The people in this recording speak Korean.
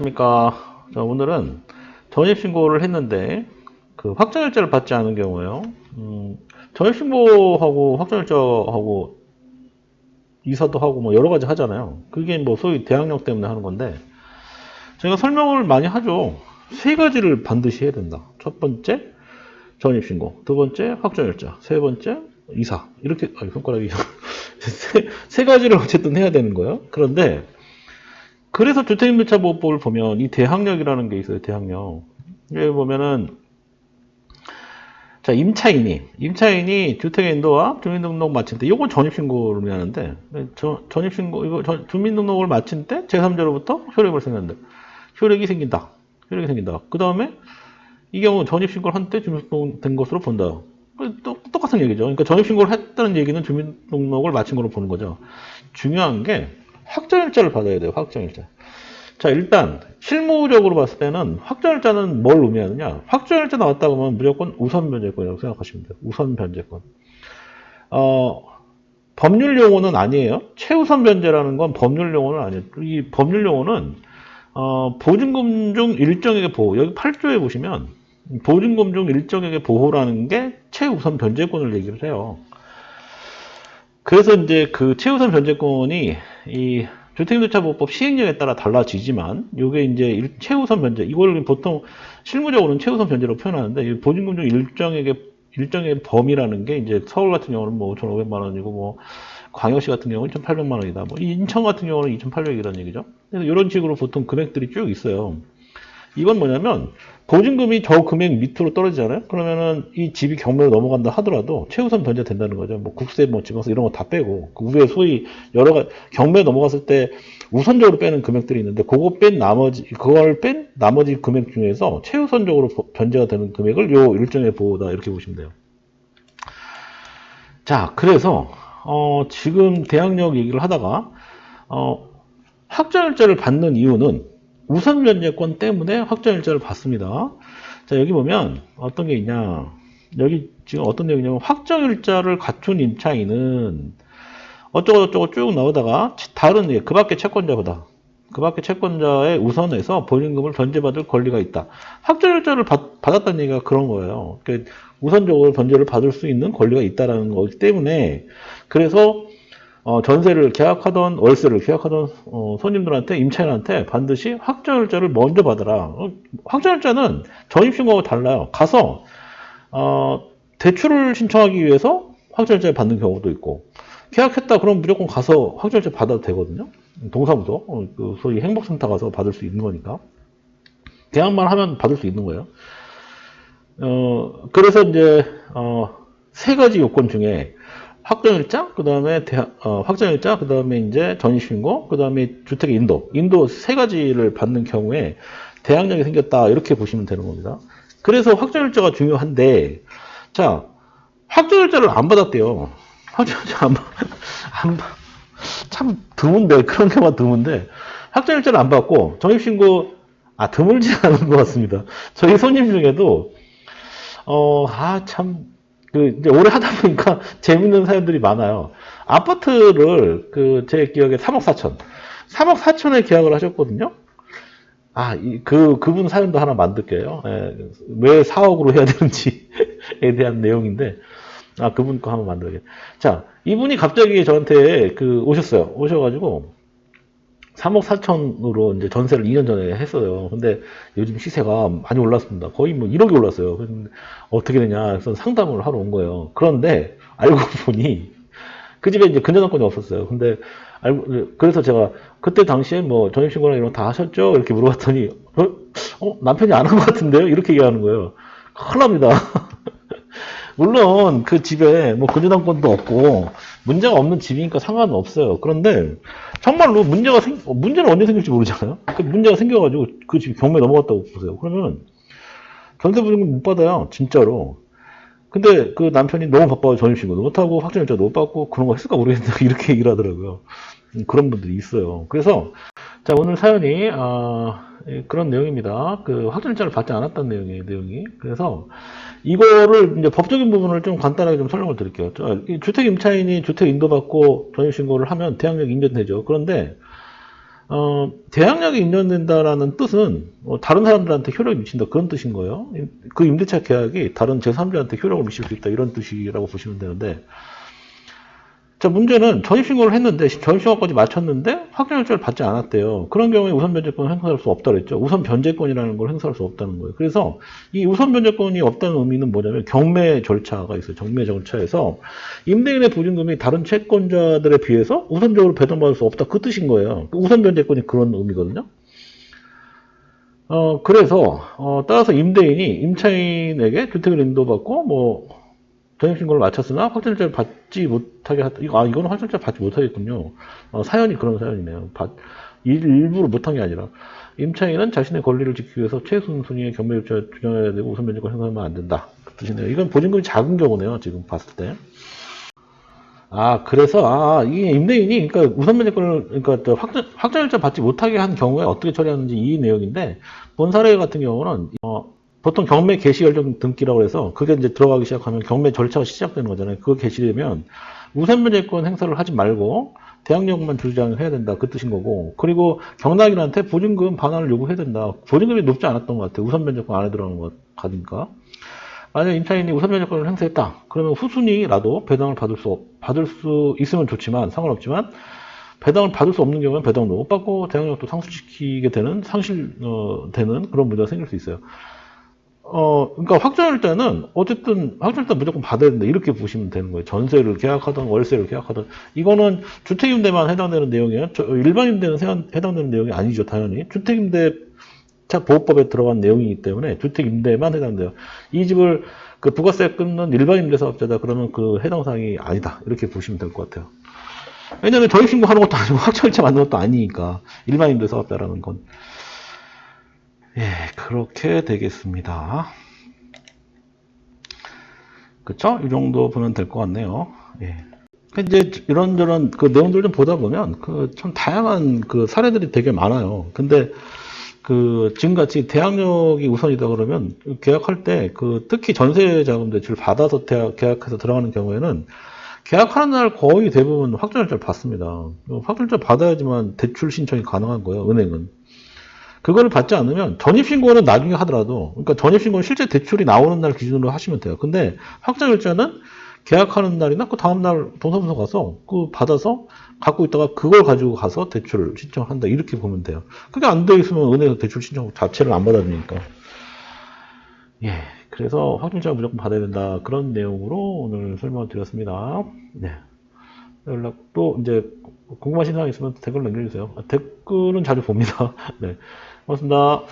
안녕하십니까. 자, 오늘은 전입신고를 했는데 그 확정일자를 받지 않은 경우에요. 전입신고하고 확정일자하고 이사도 하고 뭐 여러 가지 하잖아요. 그게 뭐 소위 대항력 때문에 하는 건데 제가 설명을 많이 하죠. 세 가지를 반드시 해야 된다. 첫 번째 전입신고, 두 번째 확정일자, 세 번째 이사. 이렇게 손가락이 세 가지를 어쨌든 해야 되는 거예요. 그런데 그래서 주택임대차보호법을 보면 이 대항력이라는 게 있어요. 대항력. 여기 보면은 자 임차인이 주택의 인도와 주민등록 마친 때 이건 전입신고를 하는데 전입신고 이거 주민등록을 마친 때 제3자로부터 효력이 생긴다. 효력이 생긴다. 그 다음에 이 경우 전입신고를 한 때 주민등록 된 것으로 본다. 똑같은 얘기죠. 그러니까 전입신고를 했다는 얘기는 주민등록을 마친 걸로 보는 거죠. 중요한 게 확정일자를 받아야 돼요. 확정일자. 자, 일단 실무적으로 봤을 때는 확정일자는 뭘 의미하느냐. 확정일자 나왔다고 하면 무조건 우선변제권이라고 생각하시면 돼요. 우선변제권. 법률 용어는 아니에요. 최우선 변제라는 건 법률 용어는 아니에요. 이 법률 용어는 보증금 중 일정에게 보호. 여기 8조에 보시면 보증금 중 일정에게 보호라는 게 최우선 변제권을 얘기를 해요. 그래서 이제 그 최우선 변제권이 이 주택임대차보호법 시행령에 따라 달라지지만 이게 이제 최우선 변제 이걸 보통 실무적으로는 최우선 변제로 표현하는데 이 보증금 중 일정의 범위라는 게 이제 서울 같은 경우는 뭐 5,500만 원이고 뭐 광역시 같은 경우는 2,800만 원이다. 뭐 인천 같은 경우는 2,800이라는 얘기죠. 그래서 이런 식으로 보통 금액들이 쭉 있어요. 이건 뭐냐면 보증금이 저 금액 밑으로 떨어지잖아요. 그러면은 이 집이 경매로 넘어간다 하더라도 최우선 변제 된다는 거죠. 뭐 국세, 뭐 지방세 이런 거 다 빼고 그 위에 소위 여러 가지 경매 넘어갔을 때 우선적으로 빼는 금액들이 있는데 그걸 뺀 나머지 금액 중에서 최우선적으로 변제가 되는 금액을 요 일정의 보호다 이렇게 보시면 돼요. 자, 그래서 지금 대항력 얘기를 하다가 확정일자를 받는 이유는 우선변제권 때문에 확정일자를 받습니다. 자, 여기 보면 어떤 게 있냐. 여기 지금 어떤 내용이냐면 확정일자를 갖춘 임차인은 어쩌고저쩌고 쭉 나오다가 다른 그 밖의 채권자보다 그 밖의 채권자에 우선해서 보증금을 변제받을 권리가 있다. 확정일자를 받았다는 얘기가 그런 거예요. 그러니까 우선적으로 변제를 받을 수 있는 권리가 있다는 거기 때문에 그래서 전세를 계약하던 월세를 계약하던 손님들한테 임차인한테 반드시 확정일자를 먼저 받아라. 확정일자는 전입신고하고 달라요. 가서 대출을 신청하기 위해서 확정일자를 받는 경우도 있고 계약했다 그럼 무조건 가서 확정일자 받아도 되거든요. 동사무소 그 소위 행복센터 가서 받을 수 있는 거니까 계약만 하면 받을 수 있는 거예요. 그래서 이제 세 가지 요건 중에 확정일자, 그 다음에 확정일자, 그 다음에 이제 전입신고, 그 다음에 주택의 인도 세 가지를 받는 경우에 대항력이 생겼다 이렇게 보시면 되는 겁니다. 그래서 확정일자가 중요한데, 자, 확정일자를 안 받았대요. 확정일자 참 드문데 그런 경우가 드문데 확정일자를 안 받고 전입신고 드물지 않은 것 같습니다. 저희 손님 중에도 참. 이제 오래 하다 보니까 재밌는 사연들이 많아요. 아파트를 제 기억에 3억 4천. 3억 4천에 계약을 하셨거든요. 그분 사연도 하나 만들게요. 왜 4억으로 해야 되는지에 대한 내용인데, 그분 거 한번 만들게. 자, 이분이 갑자기 저한테 오셨어요. 오셔가지고, 3억 4천으로 이제 전세를 2년 전에 했어요. 근데 요즘 시세가 많이 올랐습니다. 거의 뭐 1억이 올랐어요. 어떻게 되냐 해서 상담을 하러 온 거예요. 그런데 알고 보니 그 집에 이제 근저당권이 없었어요. 근데 그래서 제가 그때 당시에 뭐 전입신고나 이런 거 다 하셨죠? 이렇게 물어봤더니 남편이 안 한 것 같은데요? 이렇게 얘기하는 거예요. 큰일 납니다. 물론 그 집에 뭐 근저당권도 없고 문제가 없는 집이니까 상관은 없어요. 그런데 정말로 문제는 언제 생길지 모르잖아요. 그 문제가 생겨가지고 그 집이 경매 넘어갔다고 보세요. 그러면 전세보증금 못 받아요. 진짜로. 근데 그 남편이 너무 바빠서 전입신고도 못하고 확정일자도 못 받고 그런 거 했을까 모르겠는데 이렇게 얘기를 하더라고요. 그런 분들이 있어요. 그래서 자, 오늘 사연이 그런 내용입니다. 확정일자를 받지 않았다는 내용이. 그래서 이거를 이제 법적인 부분을 좀 간단하게 좀 설명을 드릴게요. 주택 임차인이 주택 인도받고 전입신고를 하면 대항력 인정되죠. 그런데 대항력이 인정된다라는 뜻은 다른 사람들한테 효력이 미친다 그런 뜻인 거예요. 그 임대차 계약이 다른 제3자한테 효력을 미칠 수 있다 이런 뜻이라고 보시면 되는데 자 문제는 전입신고를 했는데 전입신고까지 마쳤는데 확정일자를 받지 않았대요. 그런 경우에 우선 변제권을 행사할 수 없다 그랬죠. 우선 변제권이라는 걸 행사할 수 없다는 거예요. 그래서 이 우선 변제권이 없다는 의미는 뭐냐면 경매 절차가 있어요. 경매 절차에서 임대인의 보증금이 다른 채권자들에 비해서 우선적으로 배당받을 수 없다 그 뜻인 거예요. 우선 변제권이 그런 의미거든요. 그래서 따라서 임대인이 임차인에게 주택을 인도받고 뭐 전입신고를 마쳤으나 확정일자를 받지 못하게 하다. 이거는 확정일자 받지 못하겠군요. 사연이 그런 사연이네요. 일부러 못한 게 아니라 임차인은 자신의 권리를 지키기 위해서 최순순위의 경매 절차를 준용해야 되고 우선 변제권 행사하면 안 된다. 그 뜻이네요. 이건 보증금이 작은 경우네요. 지금 봤을 때. 그래서 이 임대인이 그러니까 우선 변제권을 그러니까 확정일자 받지 못하게 한 경우에 어떻게 처리하는지 이 내용인데 본 사례 같은 경우는 보통 경매 개시 결정 등기라고 해서 그게 이제 들어가기 시작하면 경매 절차가 시작되는 거잖아요. 그거 개시되면 우선 변제권 행사를 하지 말고 대항력만 주장해야 된다 그 뜻인 거고 그리고 경락인한테 보증금 반환을 요구해야 된다. 보증금이 높지 않았던 것 같아요. 우선 변제권 안에 들어가는 것 같으니까. 만약 임차인이 우선 변제권을 행사했다. 그러면 후순위라도 배당을 받을 수 있으면 좋지만 상관없지만 배당을 받을 수 없는 경우는 배당도 못 받고 대항력도 상실시키게 되는 상실되는 그런 문제가 생길 수 있어요. 그러니까 확정일자는 어쨌든 확정일자 무조건 받아야 된다 이렇게 보시면 되는 거예요. 전세를 계약하든 월세를 계약하든 이거는 주택임대만 해당되는 내용이에요. 일반임대는 해당되는 내용이 아니죠. 당연히 주택임대차 보호법에 들어간 내용이기 때문에 주택임대만 해당돼요. 이 집을 그 부가세 끊는 일반임대 사업자다 그러면 그 해당 사항이 아니다 이렇게 보시면 될 것 같아요. 왜냐하면 전입신고하는 것도 아니고 확정일자 만드는 것도 아니니까 일반임대 사업자라는 건. 예, 그렇게 되겠습니다. 그쵸? 이 정도 보면 될 것 같네요. 예. 이제 이런저런 그 내용들 좀 보다 보면 참 다양한 그 사례들이 되게 많아요. 근데 지금같이 대항력이 우선이다 그러면 계약할 때 특히 전세자금 대출 받아서 계약해서 들어가는 경우에는 계약하는 날 거의 대부분 확정일자를 받습니다. 확정일자 받아야지만 대출 신청이 가능한 거예요, 은행은. 그거를 받지 않으면 전입신고는 나중에 하더라도 그러니까 전입신고는 실제 대출이 나오는 날 기준으로 하시면 돼요. 근데 확정일자는 계약하는 날이나 그 다음날 동사무소 가서 받아서 갖고 있다가 그걸 가지고 가서 대출 신청한다 이렇게 보면 돼요. 그게 안 돼 있으면 은행에서 대출 신청 자체를 안 받아주니까. 예, 그래서 확정일자 무조건 받아야 된다 그런 내용으로 오늘 설명을 드렸습니다. 네. 연락도 이제 궁금하신 사항 있으면 댓글 남겨주세요. 댓글은 자주 봅니다. 네. 고맙습니다.